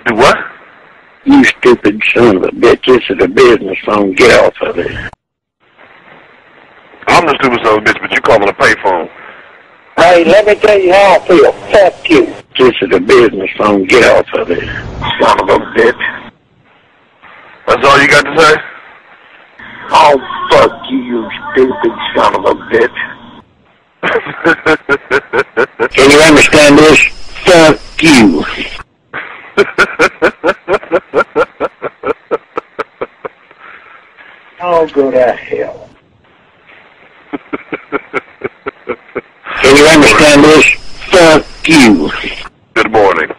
Do what? You stupid son of a bitch. This is a business phone. Get off of it. I'm the stupid son of a bitch, but you calling a payphone. Hey, let me tell you how I feel. Fuck you. This is a business phone. Get off of it. Son of a bitch. That's all you got to say? Oh, fuck you, you stupid son of a bitch. Can you understand this? Fuck you. Oh, go to hell. Can you understand this? Fuck you. Good morning.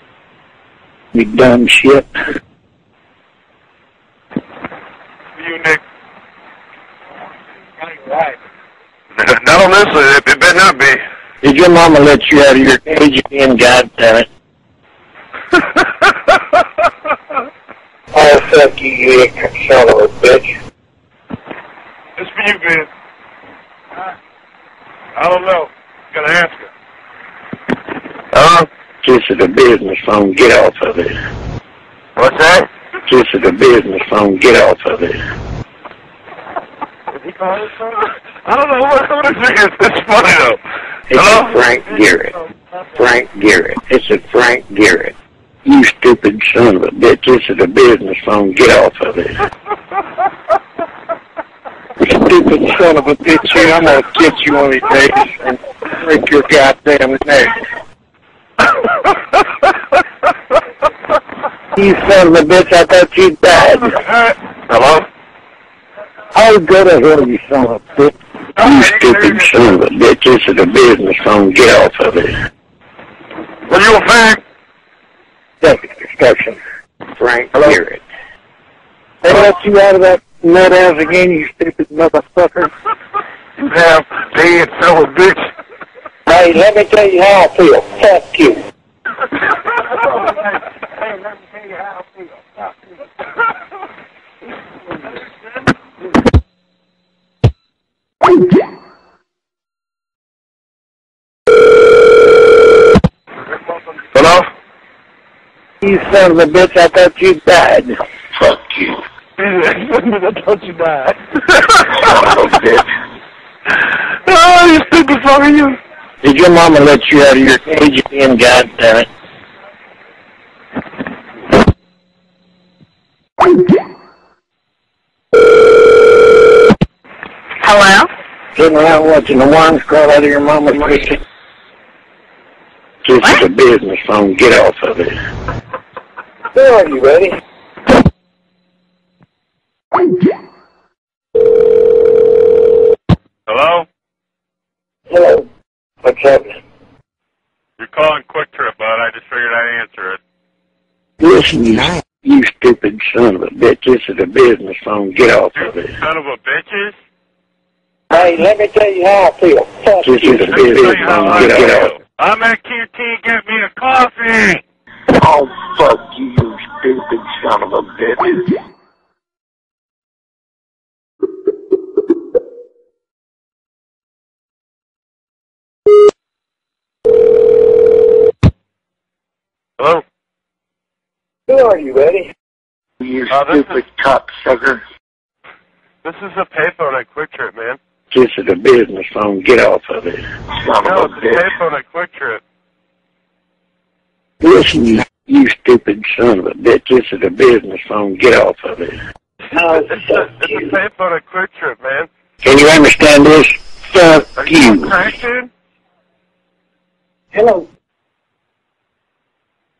You dumb shit. You, Nick. Right. Not on this one. It better not be. Did your mama let you out of your cage again, goddammit? Oh, fuck you, you son of a bitch. It's for you, Ben. I don't know. Gotta ask her. This is a business phone. Get off of it. What's that? This is a business phone. Get off of it. Is he calling something? I don't know what it is. It's funny, though. It's Hello? a Frank Garrett. Frank Garrett. It's a Frank Garrett. You stupid son of a bitch. This is a business phone. Get off of it. Stupid son of a bitch. I'm going to get you on these days and break your goddamn neck. You son of a bitch. I thought you died. Hello? Oh, go to hell, you son of a bitch. You stupid son of a bitch. This is a business phone. Get off of it. Are you a fan? Second construction. Frank Garrett. They let you out of that nut house again, you stupid motherfucker. You have dead son of a bitch. Hey, let me tell you how I feel. Fuck you. Hey, let me tell you how I feel. Fuck you. Hello? You son of a bitch, I thought you died. Fuck you. I thought you died. Son of a bitch. Oh, you stupid fucker, you. Did your mama let you out of your cage again, goddammit? Hello? Sitting around watching the worms crawl out of your mama's pussy. This is a business phone. Get off of it. Where are you, ready? Hello? Hello. What's happening? You're calling Quick Trip, bud. I just figured I'd answer it. Listen, you stupid son of a bitch. This is a business phone. Get off of it. Son of a bitches? Hey, let me tell you how I feel. Fuck this is a business phone. Get off. I'm at QT. Get me a coffee. Oh, fuck you, you stupid son of a bitch. Hello? Who are you, Eddie? You stupid cocksucker. This is a payphone at Quick Trip, man. This is a business phone. Get off of it. Son No, of it's a a bitch. payphone at Quick Trip. Listen, you stupid son of a bitch. This is a business phone. Get off of it. Oh, It's a payphone at Quick Trip, man. Can you understand this? Fuck Are you you. on crack, dude? Hello.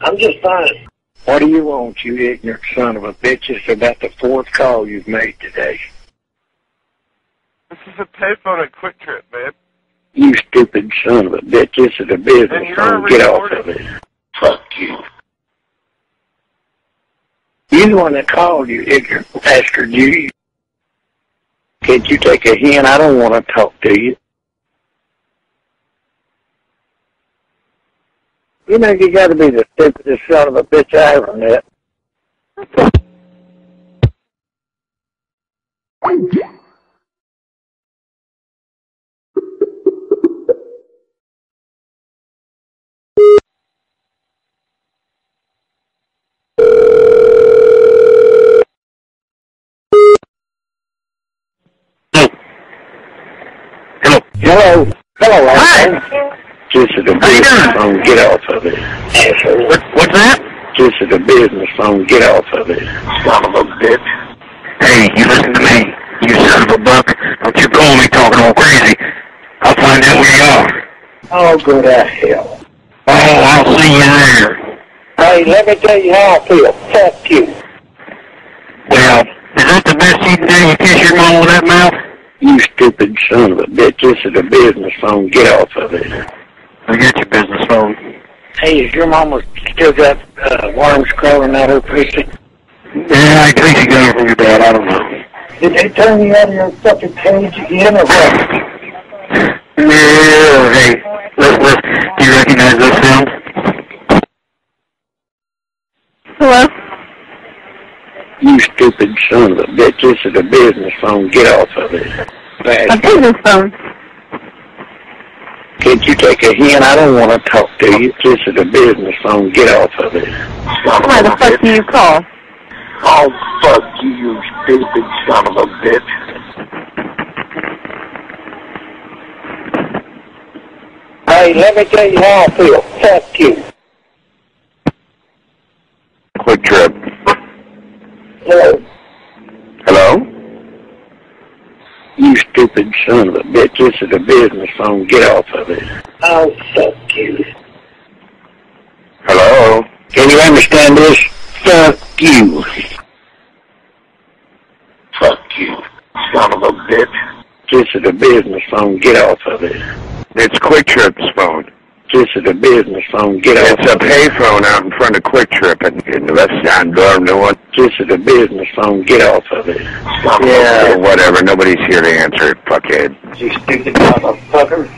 I'm just fine. What do you want, you ignorant son of a bitch? It's about the fourth call you've made today. This is a payphone at Quick Trip, man. You stupid son of a bitch. This is a business And you're phone. Get off recording. of it. Fuck you. You're the one that called, you ignorant bastard. Can't you take a hint? I don't want to talk to you. You know, you got to be the stupidest son of a bitch I ever met. Hello. Hello, Hi. This is the business phone. Get off of it. What's that? This is the business phone. Get off of it. Son of a bitch. Hey, you listen to me, you son of a buck. Don't you call me talking all crazy. I'll find out where you are. Oh, go to hell. Oh, I'll see you there. Hey, let me tell you how I feel. Fuck you. Well, is that the best you can do? You kiss your mom with that mouth? You stupid son of a bitch. This is the business phone. Get off of it. I got your business phone. Hey, is your mama still got worms crawling out her pussy? Yeah, I think you got it from your dad. I don't know. Did they turn you out of your fucking cage again or what? Yeah, hey, listen, do you recognize this sound? Hello? You stupid son of a bitch. This is the business phone. Get off of it. A business phone. Can't you take a hint? I don't want to talk to you. This is the business phone. Get off of it. Why the fuck do you call? Oh, fuck you, you stupid son of a bitch. Hey, let me tell you how I feel. Fuck you. Quick Trip. Hello? Hello? You stupid son of a bitch. This is the business phone. Get off of it. Oh, fuck you. Hello? Can you understand this? Fuck you. Fuck you, son of a bitch. This is the business phone. Get off of it. It's Quick Trip's phone. This is the business phone. Get off It's a of it. payphone out in front of Quick Trip in the left side door, new one. This is the business phone. Get off of it. Yeah, whatever. Nobody's here to answer it, fuckhead. You stupid motherfucker.